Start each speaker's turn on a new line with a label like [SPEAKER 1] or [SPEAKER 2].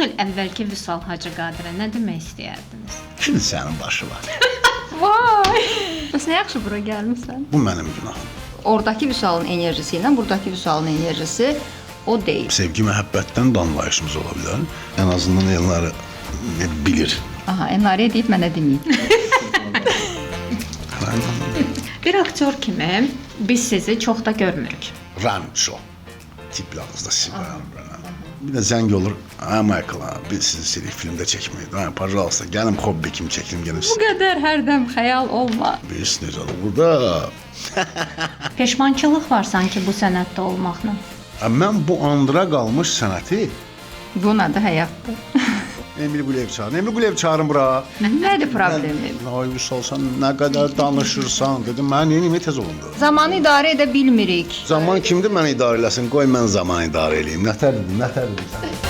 [SPEAKER 1] il əvvəlki Vüsal Hacıqadirə nə demək istəyərdiniz?
[SPEAKER 2] Kimsənin başı var.
[SPEAKER 3] Vay! Bəs nə yaxşı bura gəlmisən?
[SPEAKER 2] Bu mənim günahım.
[SPEAKER 3] Oradakı Vüsalın enerjisi ilə buradakı Vüsalın enerjisi o deyil.
[SPEAKER 2] Sevgi, məhəbbətdən də anlayışımız ola bilər. Ən azından elləri bilir.
[SPEAKER 3] Aha, Enariyə deyib mənə deməyib.
[SPEAKER 1] Bir aktyor kimi biz sizi çox da görmürük.
[SPEAKER 2] Rancho tiplarınızda sivarım belə. Bir də zəng olur, hə Michael, biz sizi silik filmdə çəkməyik. Hə, pajalsa, gəlin hobbi kimi çəkim gəlin.
[SPEAKER 3] Bu qədər hərdən xəyal olma.
[SPEAKER 2] Biz necə olur burada?
[SPEAKER 1] Peşmançılıq var sanki bu sənətdə olmaqla.
[SPEAKER 2] Mən bu andıra qalmış sənəti
[SPEAKER 3] Bu nədir həyatdır?
[SPEAKER 2] Emil Quleyev çağırın. Emil Quleyev çağırın bura.
[SPEAKER 3] Nədir problemi?
[SPEAKER 2] Ay Vüsalsan, nə qədər danışırsan, dedim, mən niyə tez olundu?
[SPEAKER 3] Zamanı idarə edə bilmirik.
[SPEAKER 2] Zaman kimdir mənə idarə eləsin? Qoy mən zaman idarə eləyim. Nətər dedim sən?